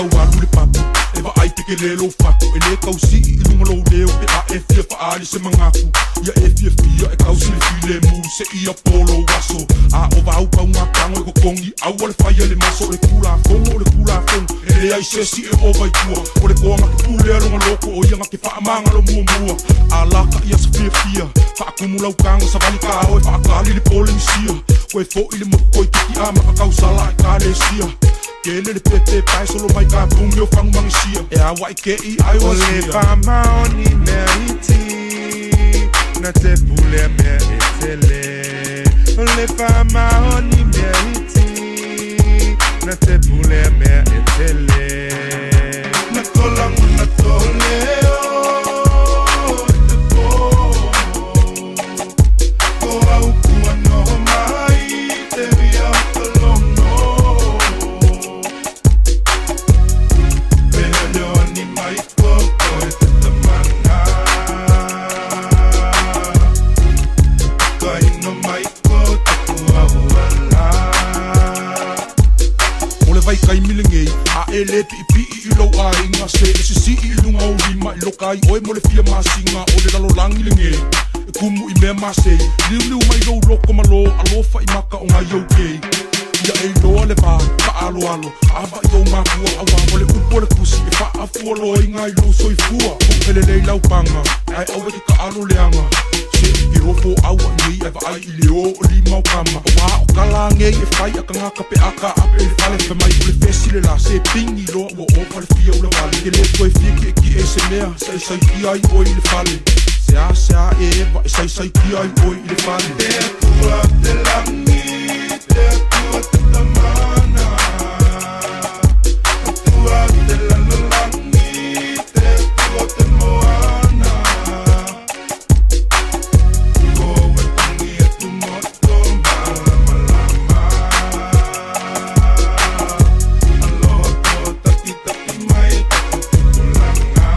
kau alu le papu e va ai peke le lo fatu e le kau si i lunga lo leo e a e fia fa ali se mangaku ia e fia fia e kau si le file mu se ia polo waso a o va upa unga kango e kokongi au le faya le maso le kula fongo e le ai se si e o vai tua o le koanga ke pule alunga loko o ia ngake fa amanga lo mua a laka ia se fia fia fa akumula ukanga sa vali ka o e fa akali le pole sia koe fo i le moko i tiki a maka kau sala e ka le sia Kele le pepe pai solo mai ka pungi o whangu mangisia E awa I ke I ai o sia O le whama o ni mea iti Na te pule mea e tele O le whama o ni mea iti Na te pule mea e tele Na kolangu na tole o te po Ko au kua no mai te ria kalongo Ni mai koko e te tamanga Kai no mai ko te kuawala O le vai kai milingei A e le pi I lau a inga se E se si I lunga o lima I lokai oe mo le fia masinga O le lalo langi lingei E kumu I mea masei Liu mai lau loko malo Alofa I maka o ngai au kei Ia e loa le vā, ka alo Ava I au makua awa Mo le upo le kusi e wha afua loa I ngai lo soi fua Kupele lei lau panga Ai au e ka alo leanga Se I rofo awa ngei e va ai I leo o lima o kama O wā o kala ngei e whai a ka ngaka pe aka ape e whale Pe mai ule fesi le la se pingi loa ua o pale fia ule wale Ke le koe fia ki e ki e se mea Sai ki ai oi I le whale Se a e eva e sai ki ai oi I le whale Te tua te langi Te tua te tamana Te tua te lalalangi Te tua te moana Koe tangi e tu moto Malama Aloha ko taki mai Kulanga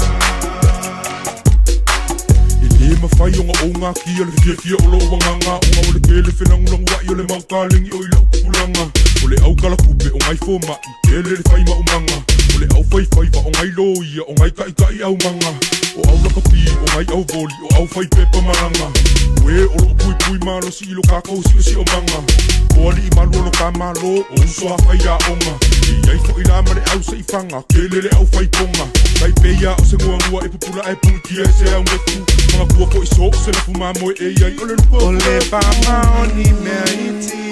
I mawhai o ngā o ngā kia le fia o lo wanganga O ngā o le kele whenangulang wai o le maukalingi o I lau kupulanga O le au kala kupe o ngai fo mai Kele le whai maumanga O le au whai wha o ngai lo ia O ngai kai au manga O au laka pi o ngai au voli O au whai pepa maranga Ue o lo pui malo si ilo kakao si o manga O ali I malu o lo ka malo O uso a whai a onga I ai fo I la mare au se I whanga Kele le au whai ponga Kai peia o se ngua e pupula e pungi kia e se au ngefu Mga kua po I so se na fuma moe e ai o le lupa O le whama o ni mea iti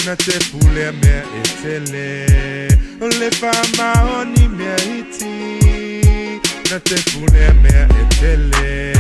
Na te pule mea e tele O le whama o ni mea iti Na te pule mea e tele